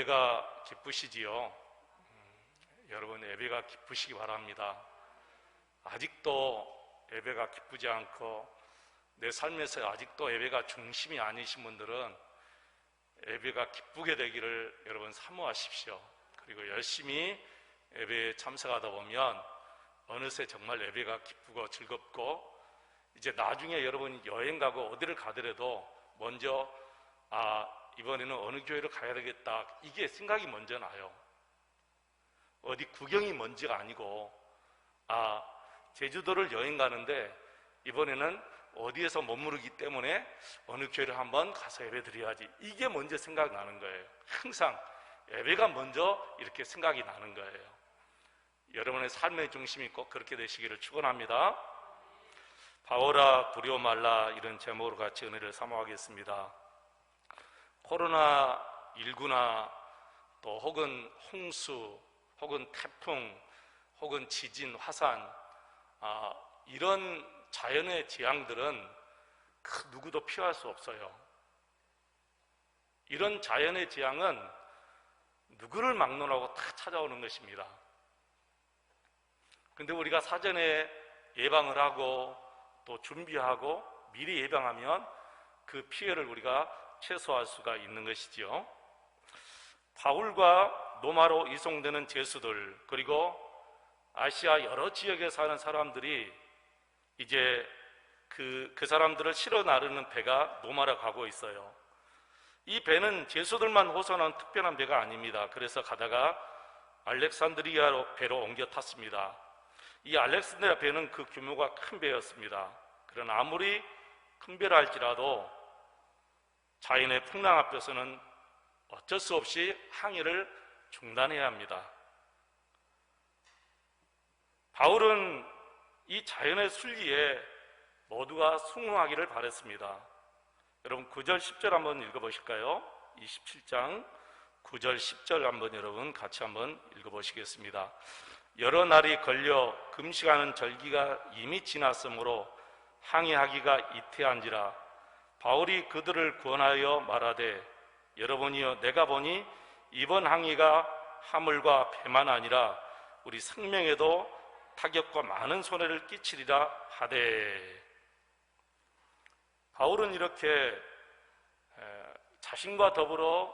예배가 기쁘시지요? 여러분, 예배가 기쁘시기 바랍니다. 아직도 예배가 기쁘지 않고 내 삶에서 아직도 예배가 중심이 아니신 분들은 예배가 기쁘게 되기를 여러분 사모하십시오. 그리고 열심히 예배에 참석하다 보면 어느새 정말 예배가 기쁘고 즐겁고, 이제 나중에 여러분이 여행 가고 어디를 가더라도 먼저 이번에는 어느 교회를 가야 되겠다, 이게 생각이 먼저 나요. 어디 구경이 먼저가 아니고 제주도를 여행 가는데 이번에는 어디에서 머무르기 때문에 어느 교회를 한번 가서 예배 드려야지, 이게 먼저 생각나는 거예요. 항상 예배가 먼저 이렇게 생각이 나는 거예요. 여러분의 삶의 중심이 꼭 그렇게 되시기를 축원합니다. 바오라 두려워 말라, 이런 제목으로 같이 은혜를 사모하겠습니다. 코로나19나 또 혹은 홍수 혹은 태풍 혹은 지진, 화산, 이런 자연의 재앙들은 그 누구도 피할 수 없어요. 이런 자연의 재앙은 누구를 막론하고 다 찾아오는 것입니다. 근데 우리가 사전에 예방을 하고 또 준비하고 미리 예방하면 그 피해를 우리가 최소화할 수가 있는 것이지요. 바울과 로마로 이송되는 죄수들, 그리고 아시아 여러 지역에 사는 사람들이 이제 그 사람들을 실어 나르는 배가 로마로 가고 있어요. 이 배는 죄수들만 호선한 특별한 배가 아닙니다. 그래서 가다가 알렉산드리아 배로 옮겨 탔습니다. 이 알렉산드리아 배는 그 규모가 큰 배였습니다. 그러나 아무리 큰 배라 할지라도 자연의 풍랑 앞에서는 어쩔 수 없이 항해를 중단해야 합니다. 바울은 이 자연의 순리에 모두가 순응하기를 바랬습니다. 여러분 9절 10절 한번 읽어보실까요? 27장 9절 10절 한번 여러분 같이 한번 읽어보시겠습니다. 여러 날이 걸려 금식하는 절기가 이미 지났으므로 항해하기가 이태한지라. 바울이 그들을 권하여 말하되, 여러분이여, 내가 보니 이번 항해가 화물과 배만 아니라 우리 생명에도 타격과 많은 손해를 끼치리라 하되. 바울은 이렇게 자신과 더불어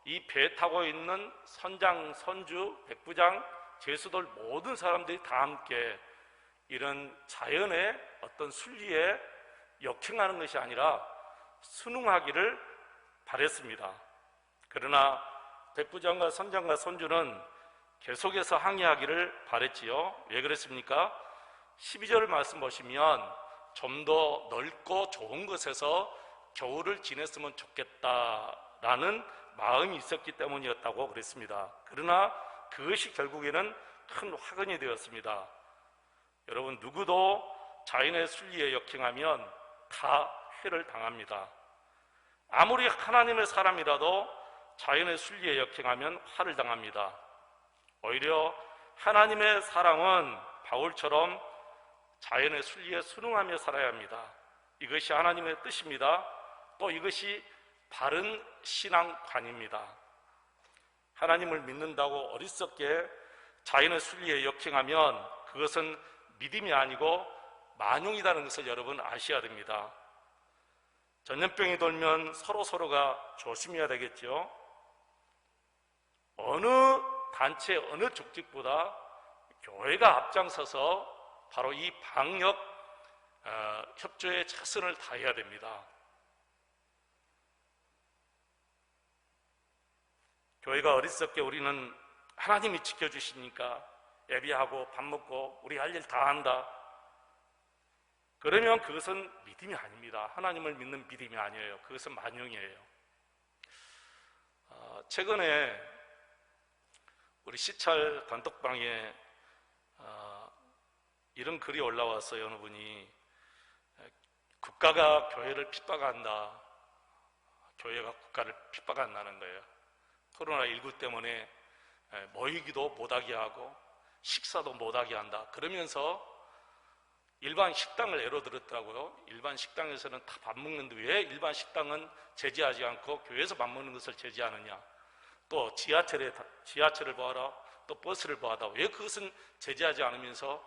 이 배에 타고 있는 선장, 선주, 백부장, 죄수들 모든 사람들이 다 함께 이런 자연의 어떤 순리에 역행하는 것이 아니라 순응하기를 바랬습니다. 그러나 백부장과 선장과 선주는 계속해서 항해하기를 바랬지요. 왜 그랬습니까? 12절 말씀 보시면 좀 더 넓고 좋은 곳에서 겨울을 지냈으면 좋겠다라는 마음이 있었기 때문이었다고 그랬습니다. 그러나 그것이 결국에는 큰 화근이 되었습니다. 여러분, 누구도 자연의 순리에 역행하면 다 해를 당합니다. 아무리 하나님의 사람이라도 자연의 순리에 역행하면 화를 당합니다. 오히려 하나님의 사람은 바울처럼 자연의 순리에 순응하며 살아야 합니다. 이것이 하나님의 뜻입니다. 또 이것이 바른 신앙관입니다. 하나님을 믿는다고 어리석게 자연의 순리에 역행하면 그것은 믿음이 아니고 만용이라는 것을 여러분 아셔야 됩니다. 전염병이 돌면 서로가 조심해야 되겠죠. 어느 단체, 어느 조직보다 교회가 앞장서서 바로 이 방역 협조에 최선을 다해야 됩니다. 교회가 어리석게 우리는 하나님이 지켜주시니까 예배하고 밥 먹고 우리 할 일 다 한다, 그러면 그것은 믿음이 아닙니다. 하나님을 믿는 믿음이 아니에요. 그것은 만용이에요. 최근에 우리 시찰 단톡방에 이런 글이 올라왔어요. 어느 분이 국가가 교회를 핍박한다, 교회가 국가를 핍박한다는 거예요. 코로나19 때문에 모이기도 못하게 하고 식사도 못하게 한다, 그러면서 일반 식당을 예로 들었더라고요. 일반 식당에서는 다 밥 먹는데 왜 일반 식당은 제지하지 않고 교회에서 밥 먹는 것을 제지하느냐. 또 지하철을 보아라, 또 버스를 보아라. 왜 그것은 제재하지 않으면서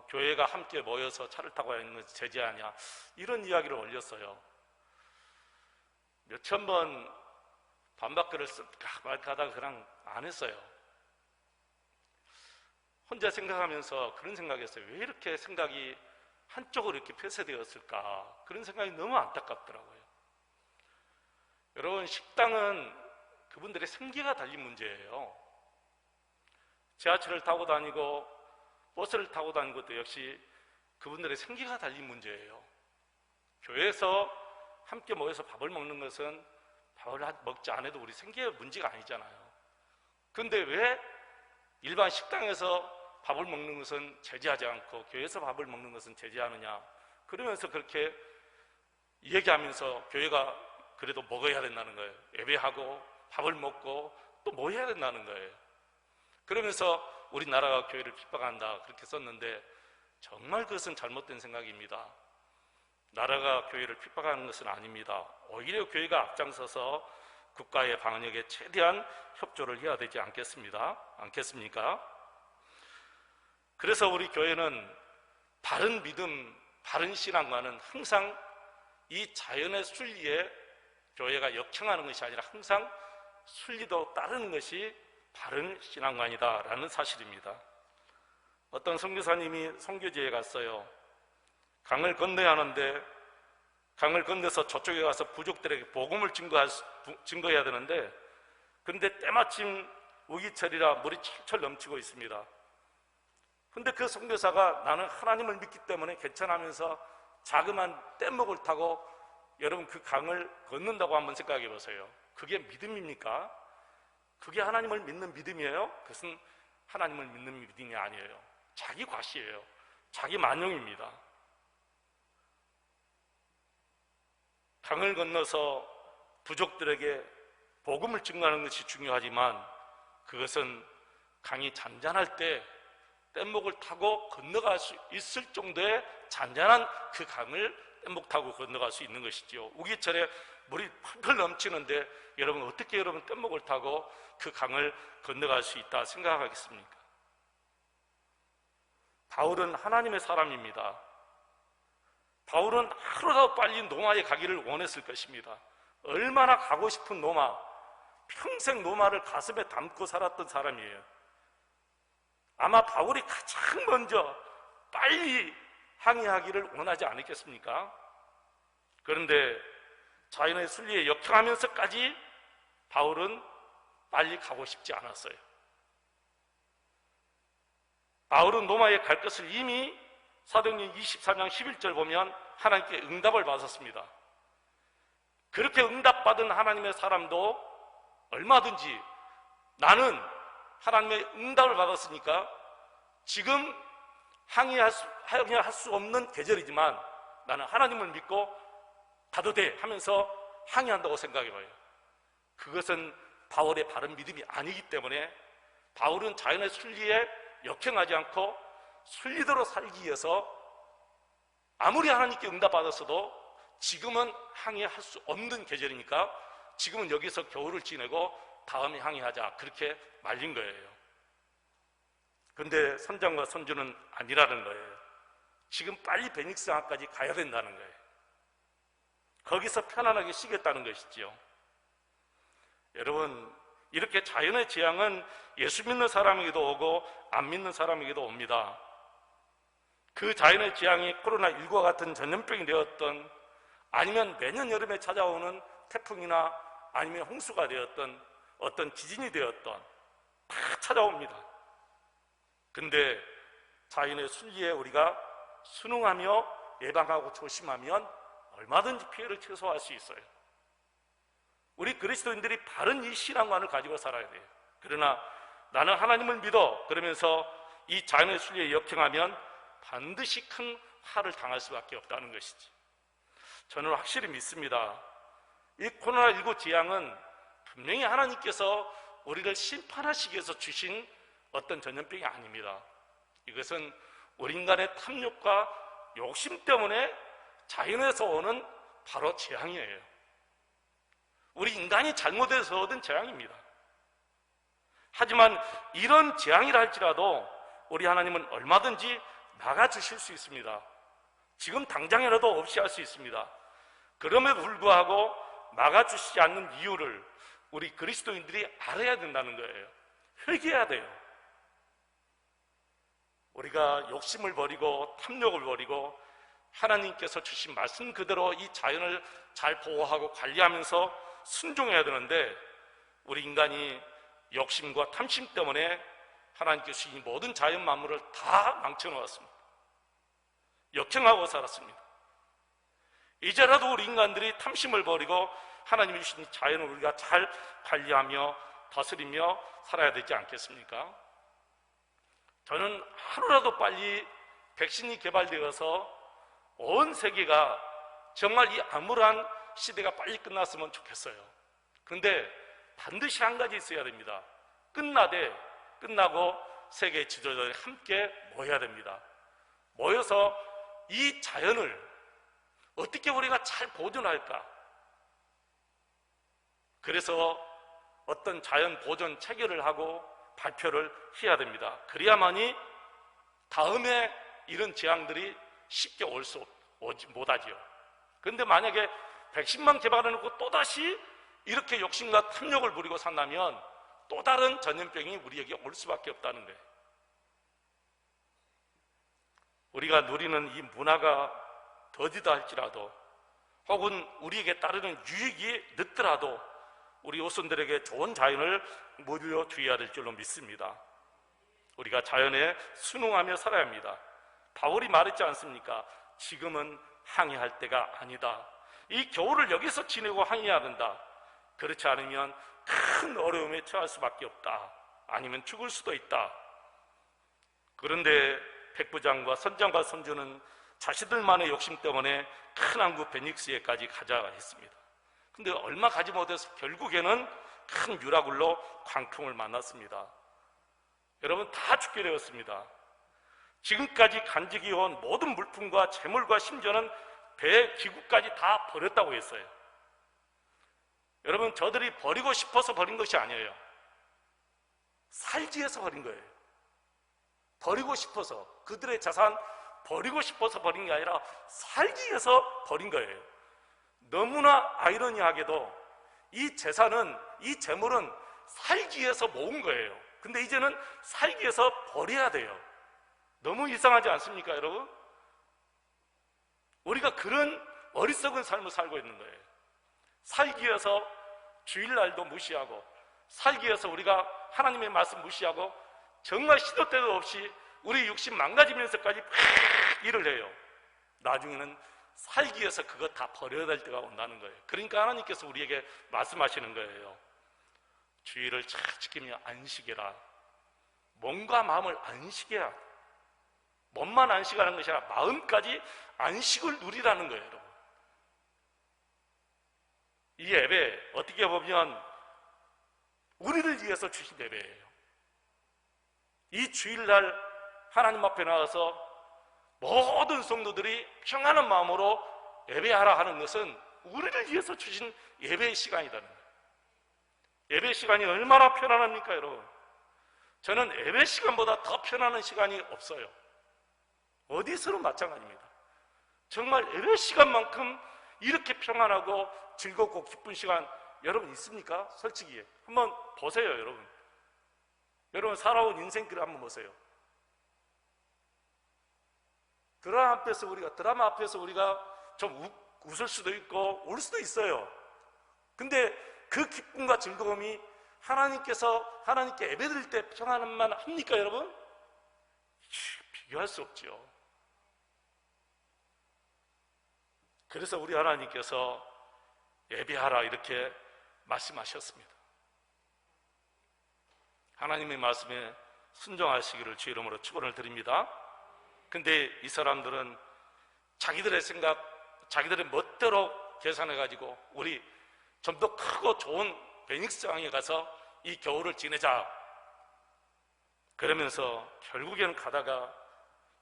교회가 함께 모여서 차를 타고 있는 것을 제재하냐, 이런 이야기를 올렸어요. 몇천 번 반박글을 쓸까 말까 하다가 그냥 안 했어요. 혼자 생각하면서 그런 생각했어요. 왜 이렇게 생각이 한쪽으로 이렇게 폐쇄되었을까? 그런 생각이 너무 안타깝더라고요. 여러분, 식당은 그분들의 생계가 달린 문제예요. 지하철을 타고 다니고 버스를 타고 다니는 것도 역시 그분들의 생계가 달린 문제예요. 교회에서 함께 모여서 밥을 먹는 것은 밥을 먹지 않아도 우리 생계의 문제가 아니잖아요. 그런데 왜 일반 식당에서 밥을 먹는 것은 제재하지 않고 교회에서 밥을 먹는 것은 제재하느냐? 그러면서 그렇게 얘기하면서 교회가 그래도 먹어야 된다는 거예요. 예배하고 밥을 먹고 또 뭐 해야 된다는 거예요. 그러면서 우리나라가 교회를 핍박한다, 그렇게 썼는데 정말 그것은 잘못된 생각입니다. 나라가 교회를 핍박하는 것은 아닙니다. 오히려 교회가 앞장서서 국가의 방역에 최대한 협조를 해야 되지 않겠습니까? 그래서 우리 교회는 바른 믿음, 바른 신앙과는 항상 이 자연의 순리에 교회가 역행하는 것이 아니라 항상 순리도 따르는 것이 바른 신앙관이다라는 사실입니다. 어떤 선교사님이 선교지에 갔어요. 강을 건너야 하는데 강을 건너서 저쪽에 가서 부족들에게 복음을 증거해야 되는데, 그런데 때마침 우기철이라 물이 철철 넘치고 있습니다. 근데 그 선교사가 나는 하나님을 믿기 때문에 괜찮으면서 자그만 뗏목을 타고 여러분 그 강을 건넌다고 한번 생각해 보세요. 그게 믿음입니까? 그게 하나님을 믿는 믿음이에요? 그것은 하나님을 믿는 믿음이 아니에요. 자기 과시예요. 자기 만용입니다. 강을 건너서 부족들에게 복음을 증거하는 것이 중요하지만 그것은 강이 잔잔할 때 뗏목을 타고 건너갈 수 있을 정도의 잔잔한 그 강을 뗏목 타고 건너갈 수 있는 것이죠. 우기철에 물이 펄펄 넘치는데 여러분 어떻게 여러분 뗏목을 타고 그 강을 건너갈 수 있다 생각하겠습니까? 바울은 하나님의 사람입니다. 바울은 하루라도 빨리 로마에 가기를 원했을 것입니다. 얼마나 가고 싶은 로마, 평생 로마를 가슴에 담고 살았던 사람이에요. 아마 바울이 가장 먼저 빨리 항해하기를 원하지 않았겠습니까? 그런데 자연의 순리에 역행하면서까지 바울은 빨리 가고 싶지 않았어요. 바울은 로마에 갈 것을 이미 사도행전 24장 11절 보면 하나님께 응답을 받았습니다. 그렇게 응답받은 하나님의 사람도 얼마든지 나는 하나님의 응답을 받았으니까 지금 항해할 수 없는 계절이지만 나는 하나님을 믿고 가도 돼 하면서 항해한다고 생각해봐요. 그것은 바울의 바른 믿음이 아니기 때문에 바울은 자연의 순리에 역행하지 않고 순리대로 살기 위해서 아무리 하나님께 응답받았어도 지금은 항해할 수 없는 계절이니까 지금은 여기서 겨울을 지내고 다음에 항해하자, 그렇게 말린 거예요. 그런데 선장과 선주는 아니라는 거예요. 지금 빨리 베닉스 항까지 가야 된다는 거예요. 거기서 편안하게 쉬겠다는 것이지요. 여러분, 이렇게 자연의 재앙은 예수 믿는 사람에게도 오고 안 믿는 사람에게도 옵니다. 그 자연의 재앙이 코로나19와 같은 전염병이 되었던, 아니면 매년 여름에 찾아오는 태풍이나 아니면 홍수가 되었던, 어떤 지진이 되었던, 다 찾아옵니다. 근데 자연의 순리에 우리가 순응하며 예방하고 조심하면 얼마든지 피해를 최소화할 수 있어요. 우리 그리스도인들이 바른 이 신앙관을 가지고 살아야 돼요. 그러나 나는 하나님을 믿어 그러면서 이 자연의 순리에 역행하면 반드시 큰 화를 당할 수밖에 없다는 것이지. 저는 확실히 믿습니다. 이 코로나19 재앙은 분명히 하나님께서 우리를 심판하시기 위해서 주신 어떤 전염병이 아닙니다. 이것은 우리 인간의 탐욕과 욕심 때문에 자연에서 오는 바로 재앙이에요. 우리 인간이 잘못해서 얻은 재앙입니다. 하지만 이런 재앙이라 할지라도 우리 하나님은 얼마든지 막아주실 수 있습니다. 지금 당장이라도 없이 할 수 있습니다. 그럼에도 불구하고 막아주시지 않는 이유를 우리 그리스도인들이 알아야 된다는 거예요. 회개해야 돼요. 우리가 욕심을 버리고 탐욕을 버리고 하나님께서 주신 말씀 그대로 이 자연을 잘 보호하고 관리하면서 순종해야 되는데, 우리 인간이 욕심과 탐심 때문에 하나님께서 이 모든 자연 만물을 다 망쳐놓았습니다. 역행하고 살았습니다. 이제라도 우리 인간들이 탐심을 버리고 하나님이 주신 자연을 우리가 잘 관리하며 다스리며 살아야 되지 않겠습니까? 저는 하루라도 빨리 백신이 개발되어서 온 세계가 정말 이 암울한 시대가 빨리 끝났으면 좋겠어요. 그런데 반드시 한 가지 있어야 됩니다. 끝나고 세계 지도자들이 함께 모여야 됩니다. 모여서 이 자연을 어떻게 우리가 잘 보존할까? 그래서 어떤 자연 보존 체계를 하고 발표를 해야 됩니다. 그래야만이 다음에 이런 재앙들이 쉽게 오지 못하지요. 그런데 만약에 백신만 개발해놓고 또다시 이렇게 욕심과 탐욕을 부리고 산다면 또 다른 전염병이 우리에게 올 수밖에 없다는 거예요. 우리가 누리는 이 문화가 더디다 할지라도, 혹은 우리에게 따르는 유익이 늦더라도 우리 후손들에게 좋은 자연을 물려주어야 될 줄로 믿습니다. 우리가 자연에 순응하며 살아야 합니다. 바울이 말했지 않습니까? 지금은 항해할 때가 아니다. 이 겨울을 여기서 지내고 항해해야 된다. 그렇지 않으면 큰 어려움에 처할 수밖에 없다. 아니면 죽을 수도 있다. 그런데 백부장과 선장과 선주는 자신들만의 욕심 때문에 큰 항구 베닉스에까지 가자 했습니다. 근데 얼마 가지 못해서 결국에는 큰 유라굴로 광풍을 만났습니다. 여러분, 다 죽게 되었습니다. 지금까지 간직이 온 모든 물품과 재물과 심지어는 배 기구까지 다 버렸다고 했어요. 여러분, 저들이 버리고 싶어서 버린 것이 아니에요. 살기 위해서 버린 거예요. 버리고 싶어서, 그들의 자산 버리고 싶어서 버린 게 아니라 살기 위해서 버린 거예요. 너무나 아이러니하게도 이 재산은, 이 재물은 살기 위해서 모은 거예요. 근데 이제는 살기 위해서 버려야 돼요. 너무 이상하지 않습니까, 여러분? 우리가 그런 어리석은 삶을 살고 있는 거예요. 살기 위해서 주일날도 무시하고, 살기 위해서 우리가 하나님의 말씀 무시하고, 정말 시도 때도 없이 우리 육신 망가지면서까지 팍 일을 해요. 나중에는 살기 위해서 그거 다 버려야 될 때가 온다는 거예요. 그러니까 하나님께서 우리에게 말씀하시는 거예요. 주의를 잘 지키며 안식해라. 몸과 마음을 안식해야, 몸만 안식하는 것이 아니라 마음까지 안식을 누리라는 거예요, 여러분. 이 예배, 어떻게 보면 우리를 위해서 주신 예배예요. 이 주일날 하나님 앞에 나와서 모든 성도들이 평안한 마음으로 예배하라 하는 것은 우리를 위해서 주신 예배의 시간이라는 거예요. 예배 시간이 얼마나 편안합니까, 여러분? 저는 예배 시간보다 더 편안한 시간이 없어요. 어디서는 마찬가지입니다. 정말 예배 시간만큼 이렇게 평안하고 즐겁고 기쁜 시간 여러분 있습니까? 솔직히 한번 보세요, 여러분. 여러분 살아온 인생길을 한번 보세요. 드라마 앞에서 우리가 좀 웃을 수도 있고 울 수도 있어요. 근데 그 기쁨과 즐거움이 하나님께 예배드릴 때 평안함만 합니까, 여러분? 비교할 수 없죠. 그래서 우리 하나님께서 예배하라 이렇게 말씀하셨습니다. 하나님의 말씀에 순종하시기를 주 이름으로 축원을 드립니다. 근데 이 사람들은 자기들의 생각, 자기들의 멋대로 계산해가지고 우리 좀 더 크고 좋은 베닉스강에 가서 이 겨울을 지내자, 그러면서 결국에는 가다가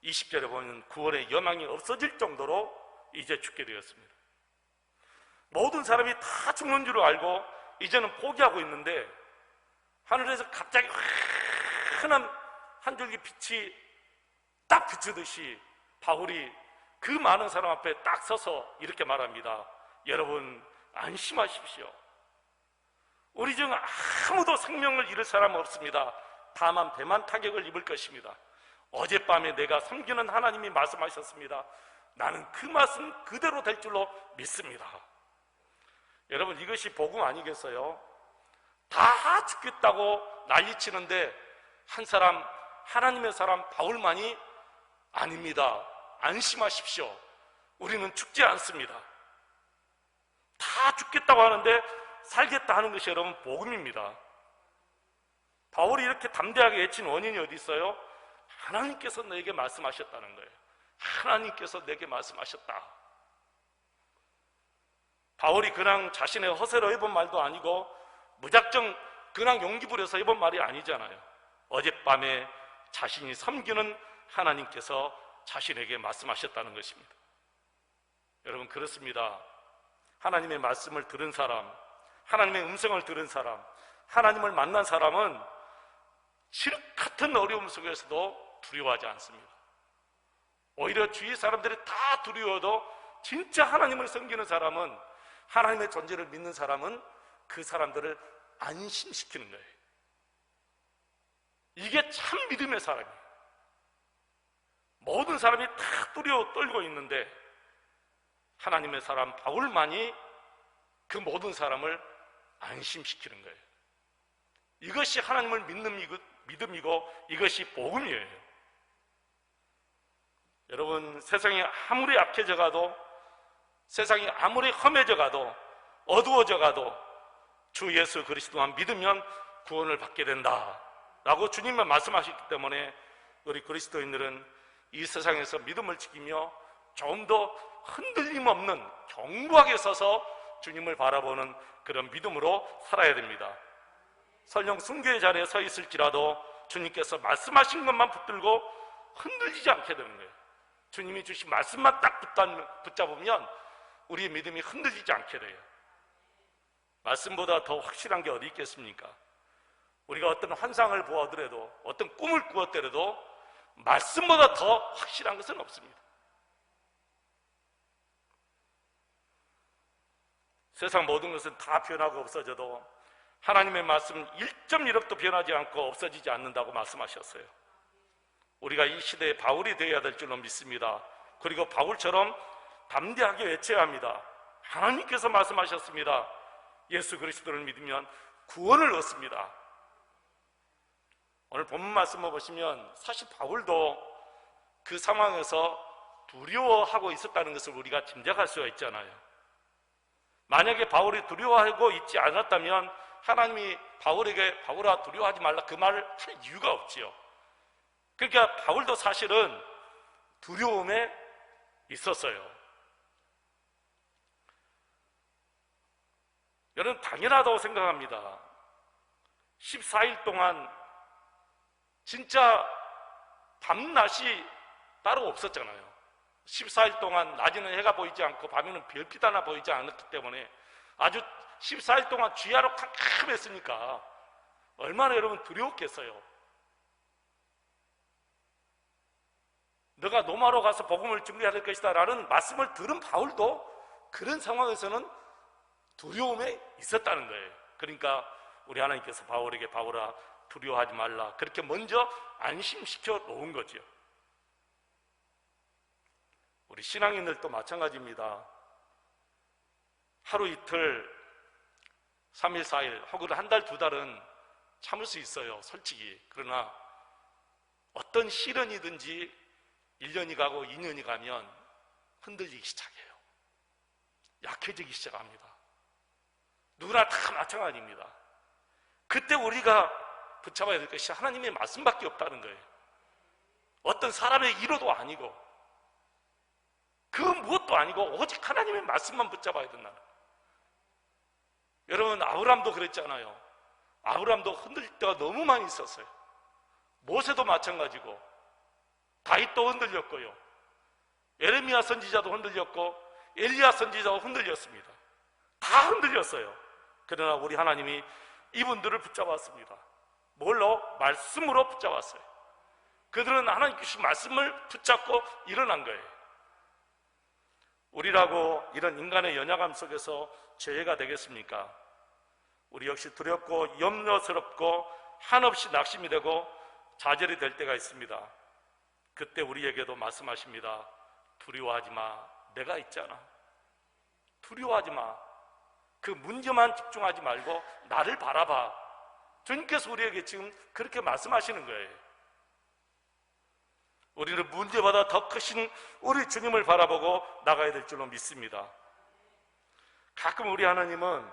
20절에 보면 구원의 여망이 없어질 정도로 이제 죽게 되었습니다. 모든 사람이 다 죽는 줄 알고 이제는 포기하고 있는데 하늘에서 갑자기 환한 한 줄기 빛이 딱 비추듯이 바울이 그 많은 사람 앞에 딱 서서 이렇게 말합니다. 여러분 안심하십시오. 우리 중 아무도 생명을 잃을 사람 없습니다. 다만 배만 타격을 입을 것입니다. 어젯밤에 내가 섬기는 하나님이 말씀하셨습니다. 나는 그 말씀 그대로 될 줄로 믿습니다. 여러분 이것이 복음 아니겠어요? 다 죽겠다고 난리치는데 한 사람, 하나님의 사람 바울만이 아닙니다. 안심하십시오. 우리는 죽지 않습니다. 다 죽겠다고 하는데 살겠다 하는 것이 여러분 복음입니다. 바울이 이렇게 담대하게 외친 원인이 어디 있어요? 하나님께서 내게 말씀하셨다는 거예요. 하나님께서 내게 말씀하셨다. 바울이 그냥 자신의 허세로 해본 말도 아니고 무작정 그냥 용기 부려서 해본 말이 아니잖아요. 어젯밤에 자신이 섬기는 하나님께서 자신에게 말씀하셨다는 것입니다. 여러분 그렇습니다. 하나님의 말씀을 들은 사람, 하나님의 음성을 들은 사람, 하나님을 만난 사람은 칠흑 같은 어려움 속에서도 두려워하지 않습니다. 오히려 주위 사람들이 다 두려워도 진짜 하나님을 섬기는 사람은, 하나님의 존재를 믿는 사람은 그 사람들을 안심시키는 거예요. 이게 참 믿음의 사람이에요. 모든 사람이 다 두려워 떨고 있는데 하나님의 사람 바울만이 그 모든 사람을 안심시키는 거예요. 이것이 하나님을 믿는 믿음이고 이것이 복음이에요. 여러분 세상이 아무리 약해져 가도, 세상이 아무리 험해져 가도, 어두워져 가도 주 예수 그리스도만 믿으면 구원을 받게 된다 라고 주님은 말씀하셨기 때문에 우리 그리스도인들은 이 세상에서 믿음을 지키며 좀 더 흔들림 없는 견고하게 서서 주님을 바라보는 그런 믿음으로 살아야 됩니다. 설령 순교의 자리에 서 있을지라도 주님께서 말씀하신 것만 붙들고 흔들리지 않게 되는 거예요. 주님이 주신 말씀만 딱 붙잡으면 우리의 믿음이 흔들리지 않게 돼요. 말씀보다 더 확실한 게 어디 있겠습니까? 우리가 어떤 환상을 보아더라도, 어떤 꿈을 꾸었더라도 말씀보다 더 확실한 것은 없습니다. 세상 모든 것은 다 변하고 없어져도 하나님의 말씀은 1.1억도 변하지 않고 없어지지 않는다고 말씀하셨어요. 우리가 이 시대에 바울이 되어야 될 줄로 믿습니다. 그리고 바울처럼 담대하게 외쳐야 합니다. 하나님께서 말씀하셨습니다. 예수 그리스도를 믿으면 구원을 얻습니다. 오늘 본문 말씀을 보시면 사실 바울도 그 상황에서 두려워하고 있었다는 것을 우리가 짐작할 수가 있잖아요. 만약에 바울이 두려워하고 있지 않았다면 하나님이 바울에게 바울아 두려워하지 말라 그 말을 할 이유가 없지요. 그러니까 바울도 사실은 두려움에 있었어요. 여러분 당연하다고 생각합니다. 14일 동안 진짜 밤낮이 따로 없었잖아요. 14일 동안 낮에는 해가 보이지 않고 밤에는 별빛 하나 보이지 않았기 때문에 아주 14일 동안 쥐하로 캄캄했으니까 얼마나 여러분 두려웠겠어요. 너가 노마로 가서 복음을 증거해야 될 것이다 라는 말씀을 들은 바울도 그런 상황에서는 두려움에 있었다는 거예요. 그러니까 우리 하나님께서 바울에게 바울아 두려워하지 말라 그렇게 먼저 안심시켜 놓은 거죠. 우리 신앙인들도 마찬가지입니다. 하루 이틀, 3일, 4일 혹은 한 달, 두 달은 참을 수 있어요, 솔직히. 그러나 어떤 시련이든지 1년이 가고 2년이 가면 흔들리기 시작해요. 약해지기 시작합니다. 누구나 다 마찬가지입니다. 그때 우리가 붙잡아야 될 것이 하나님의 말씀밖에 없다는 거예요. 어떤 사람의 이로도 아니고 그 무엇도 아니고 오직 하나님의 말씀만 붙잡아야 된다는 거예요. 여러분 아브라함도 그랬잖아요. 아브라함도 흔들릴 때가 너무 많이 있었어요. 모세도 마찬가지고 다윗도 흔들렸고요. 예레미야 선지자도 흔들렸고 엘리야 선지자도 흔들렸습니다. 다 흔들렸어요. 그러나 우리 하나님이 이분들을 붙잡았습니다. 뭘로? 말씀으로 붙잡았어요. 그들은 하나님 주신 말씀을 붙잡고 일어난 거예요. 우리라고 이런 인간의 연약함 속에서 죄가 되겠습니까? 우리 역시 두렵고 염려스럽고 한없이 낙심이 되고 좌절이 될 때가 있습니다. 그때 우리에게도 말씀하십니다. 두려워하지 마. 내가 있잖아. 두려워하지 마. 그 문제만 집중하지 말고 나를 바라봐. 주님께서 우리에게 지금 그렇게 말씀하시는 거예요. 우리는 문제보다 더 크신 우리 주님을 바라보고 나가야 될 줄로 믿습니다. 가끔 우리 하나님은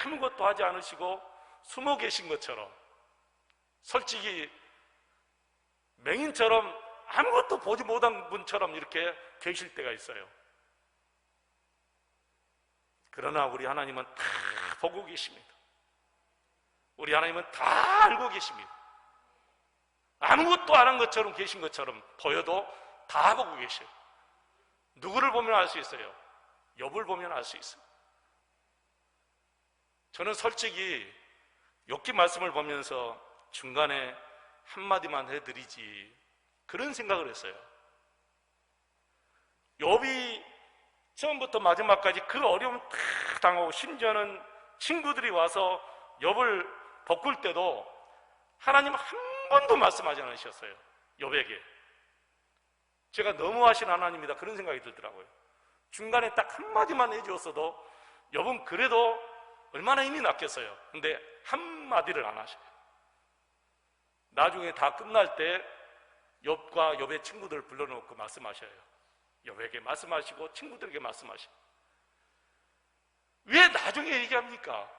아무것도 하지 않으시고 숨어 계신 것처럼, 솔직히 맹인처럼 아무것도 보지 못한 분처럼 이렇게 계실 때가 있어요. 그러나 우리 하나님은 다 보고 계십니다. 우리 하나님은 다 알고 계십니다. 아무것도 안 한 것처럼 계신 것처럼 보여도 다 보고 계셔요. 누구를 보면 알 수 있어요? 욥을 보면 알 수 있어요. 저는 솔직히 욥기 말씀을 보면서 중간에 한마디만 해드리지 그런 생각을 했어요. 욥이 처음부터 마지막까지 그 어려움 다 당하고 심지어는 친구들이 와서 욥을 볶을 때도 하나님 한 번도 말씀하지 않으셨어요. 욥에게. 제가 너무하신 하나님이다 그런 생각이 들더라고요. 중간에 딱 한마디만 해주었어도 욥은 그래도 얼마나 힘이 났겠어요. 근데 한마디를 안 하셔요. 나중에 다 끝날 때 욥과 욥의 친구들을 불러놓고 말씀하셔요. 욥에게 말씀하시고 친구들에게 말씀하시고. 왜 나중에 얘기합니까?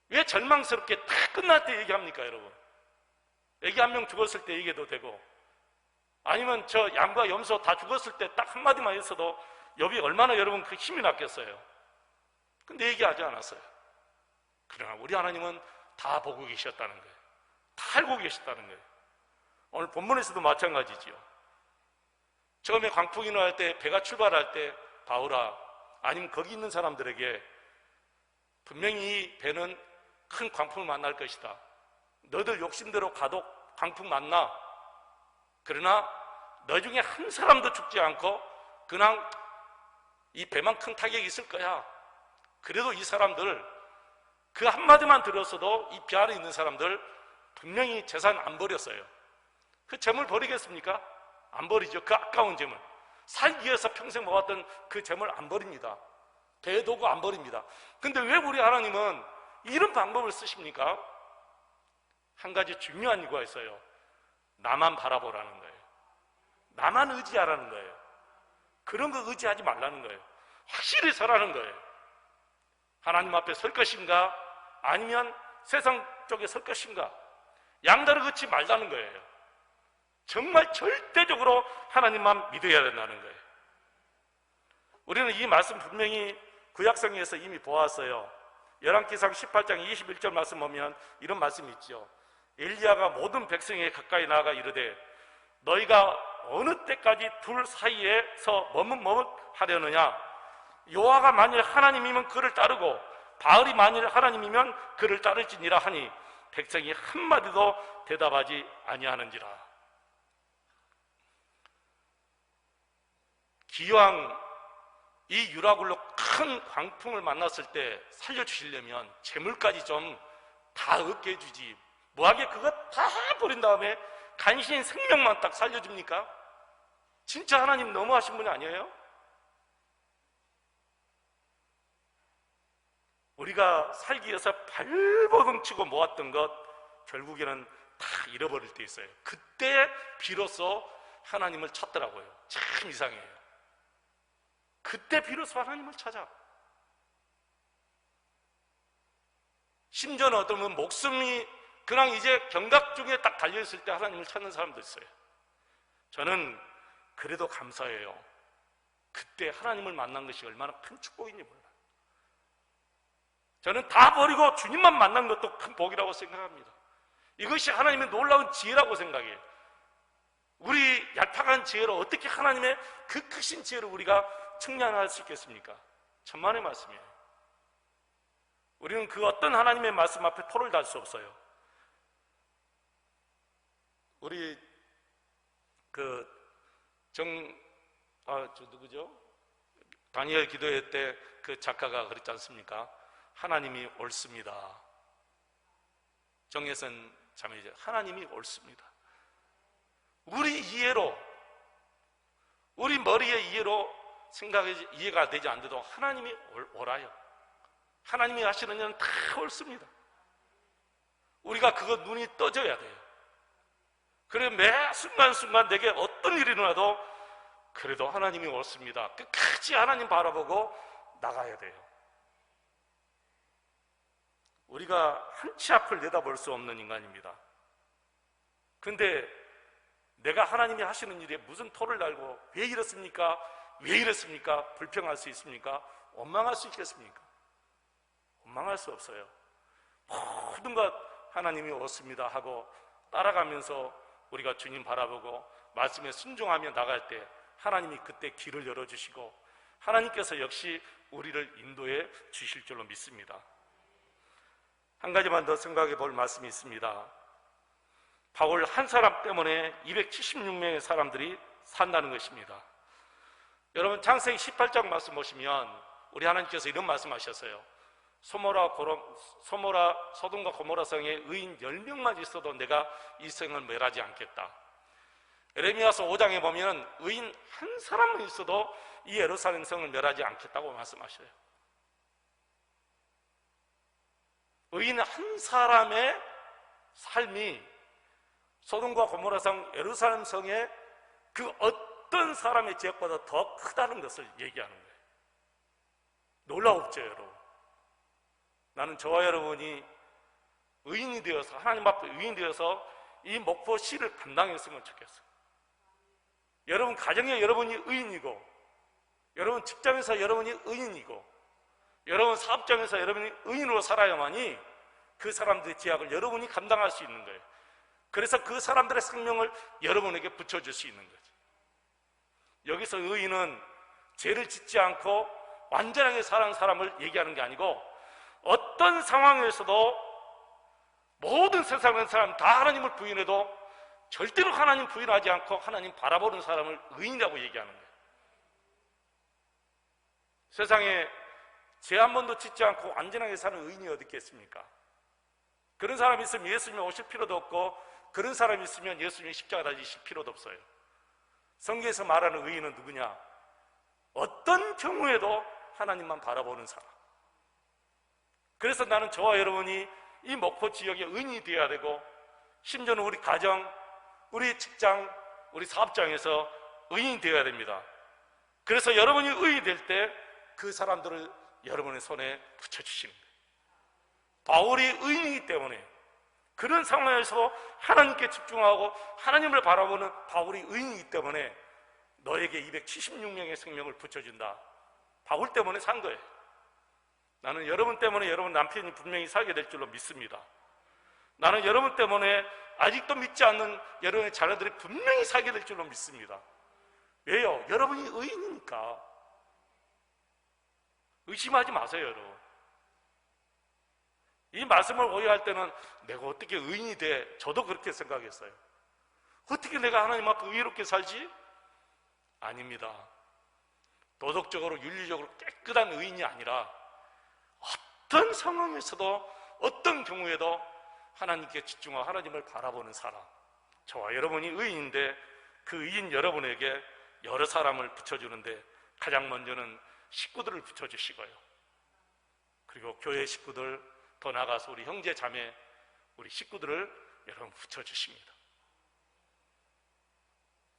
왜 절망스럽게 다 끝날 때 얘기합니까, 여러분? 애기 한 명 죽었을 때 얘기해도 되고, 아니면 저 양과 염소 다 죽었을 때 딱 한마디만 했어도 욥이 얼마나 여러분 그 힘이 났겠어요. 근데 얘기하지 않았어요. 그러나 우리 하나님은 다 보고 계셨다는 거예요. 다 알고 계셨다는 거예요. 오늘 본문에서도 마찬가지지요. 처음에 광풍이 일어날 때, 배가 출발할 때 바울아, 아니면 거기 있는 사람들에게 분명히 이 배는 큰 광풍을 만날 것이다. 너들 욕심대로 가도 광풍 만나. 그러나 너 중에 한 사람도 죽지 않고 그냥 이 배만큼 타격이 있을 거야. 그래도 이 사람들 그 한마디만 들었어도 이 배 안에 있는 사람들 분명히 재산 안 버렸어요. 그 재물 버리겠습니까? 안 버리죠. 그 아까운 재물. 살기 위해서 평생 모았던 그 재물 안 버립니다. 배 도구 안 버립니다. 근데 왜 우리 하나님은 이런 방법을 쓰십니까? 한 가지 중요한 이유가 있어요. 나만 바라보라는 거예요. 나만 의지하라는 거예요. 그런 거 의지하지 말라는 거예요. 확실히 서라는 거예요. 하나님 앞에 설 것인가? 아니면 세상 쪽에 설 것인가? 양다리 긋지 말라는 거예요. 정말 절대적으로 하나님만 믿어야 된다는 거예요. 우리는 이 말씀 분명히 구약성에서 이미 보았어요. 열왕기상 18장 21절 말씀 보면 이런 말씀이 있죠. 엘리야가 모든 백성에게 가까이 나아가 이르되 너희가 어느 때까지 둘 사이에서 머뭇머뭇하려느냐? 여호와가 만일 하나님이면 그를 따르고 바알이 만일 하나님이면 그를 따를지니라 하니 백성이 한마디도 대답하지 아니하는지라. 기왕 이 유라굴로 큰 광풍을 만났을 때 살려주시려면 재물까지 좀 다 얻게 해주지, 뭐하게 그거 다 버린 다음에 간신히 생명만 딱 살려줍니까? 진짜 하나님 너무하신 분이 아니에요? 우리가 살기 위해서 발버둥 치고 모았던 것 결국에는 다 잃어버릴 때 있어요. 그때 비로소 하나님을 찾더라고요. 참 이상해요. 그때 비로소 하나님을 찾아. 심지어는 어떤 분은 목숨이 그냥 이제 경각 중에 딱 달려있을 때 하나님을 찾는 사람도 있어요. 저는 그래도 감사해요. 그때 하나님을 만난 것이 얼마나 큰 축복인지 몰라요. 저는 다 버리고 주님만 만난 것도 큰 복이라고 생각합니다. 이것이 하나님의 놀라운 지혜라고 생각해요. 우리 얄팍한 지혜로 어떻게 하나님의 그 크신 지혜를 우리가 측량할 수 있겠습니까? 천만의 말씀이에요. 우리는 그 어떤 하나님의 말씀 앞에 토를 달 수 없어요. 우리 누구죠? 다니엘 기도회 때 그 작가가 그랬지 않습니까? 하나님이 옳습니다. 정혜선 자매죠. 하나님이 옳습니다. 우리 이해로, 우리 머리의 이해로 이해가 되지 않는데도 하나님이 옳아요. 하나님이 하시는 일은 다 옳습니다. 우리가 그거 눈이 떠져야 돼요. 그래 매 순간순간 내게 어떤 일이 일어나도 그래도 하나님이 옳습니다. 끝까지 하나님 바라보고 나가야 돼요. 우리가 한 치 앞을 내다볼 수 없는 인간입니다. 근데 내가 하나님이 하시는 일에 무슨 토를 달고 왜 이렇습니까? 왜 이랬습니까? 불평할 수 있습니까? 원망할 수 있겠습니까? 원망할 수 없어요. 모든 것 하나님이 옳습니다 하고 따라가면서 우리가 주님 바라보고 말씀에 순종하며 나갈 때 하나님이 그때 길을 열어주시고 하나님께서 역시 우리를 인도해 주실 줄로 믿습니다. 한 가지만 더 생각해 볼 말씀이 있습니다. 바울 한 사람 때문에 276명의 사람들이 산다는 것입니다. 여러분 창세기 18장 말씀 보시면 우리 하나님께서 이런 말씀하셨어요. 소돔과 고모라 성에 의인 10명만 있어도 내가 이 성을 멸하지 않겠다. 에레미야서 5장에 보면 의인 한 사람만 있어도 이 예루살렘 성을 멸하지 않겠다고 말씀하셔요. 의인 한 사람의 삶이 소돔과 고모라 성, 예루살렘 성의 그 어떤 사람의 죄악보다 더 크다는 것을 얘기하는 거예요. 놀라웠죠, 여러분. 나는 저와 여러분이 의인이 되어서 하나님 앞에 의인이 되어서 이 목포시를 감당했으면 좋겠어요. 여러분 가정에 여러분이 의인이고, 여러분 직장에서 여러분이 의인이고, 여러분 사업장에서 여러분이 의인으로 살아야만이 그 사람들의 죄악을 여러분이 감당할 수 있는 거예요. 그래서 그 사람들의 생명을 여러분에게 붙여줄 수 있는 거죠. 여기서 의인은 죄를 짓지 않고 완전하게 사는 사람을 얘기하는 게 아니고, 어떤 상황에서도 모든 세상의 사람 다 하나님을 부인해도 절대로 하나님 부인하지 않고 하나님 바라보는 사람을 의인이라고 얘기하는 거예요. 세상에 죄 한 번도 짓지 않고 완전하게 사는 의인이 어디 있겠습니까? 그런 사람이 있으면 예수님이 오실 필요도 없고, 그런 사람이 있으면 예수님이 십자가 달리실 필요도 없어요. 성경에서 말하는 의인은 누구냐? 어떤 경우에도 하나님만 바라보는 사람. 그래서 나는 저와 여러분이 이 목포 지역의 의인이 되어야 되고, 심지어는 우리 가정, 우리 직장, 우리 사업장에서 의인이 되어야 됩니다. 그래서 여러분이 의인이 될 때 그 사람들을 여러분의 손에 붙여주시는 거예요. 바울이 의인이기 때문에 그런 상황에서 하나님께 집중하고 하나님을 바라보는 바울이 의인이기 때문에 너에게 276명의 생명을 붙여준다. 바울 때문에 산 거예요. 나는 여러분 때문에 여러분 남편이 분명히 살게 될 줄로 믿습니다. 나는 여러분 때문에 아직도 믿지 않는 여러분의 자녀들이 분명히 살게 될 줄로 믿습니다. 왜요? 여러분이 의인이니까. 의심하지 마세요, 여러분. 이 말씀을 오해할 때는 내가 어떻게 의인이 돼? 저도 그렇게 생각했어요. 어떻게 내가 하나님 앞에 의롭게 살지? 아닙니다. 도덕적으로 윤리적으로 깨끗한 의인이 아니라 어떤 상황에서도 어떤 경우에도 하나님께 집중하고 하나님을 바라보는 사람, 저와 여러분이 의인인데 그 의인 여러분에게 여러 사람을 붙여주는데 가장 먼저는 식구들을 붙여주시고요, 그리고 교회 식구들, 더 나아가서 우리 형제 자매, 우리 식구들을 여러분 붙여주십니다.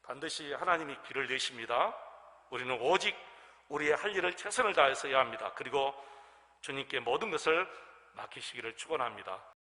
반드시 하나님이 길을 내십니다. 우리는 오직 우리의 할 일을 최선을 다해서 해야 합니다. 그리고 주님께 모든 것을 맡기시기를 축원합니다.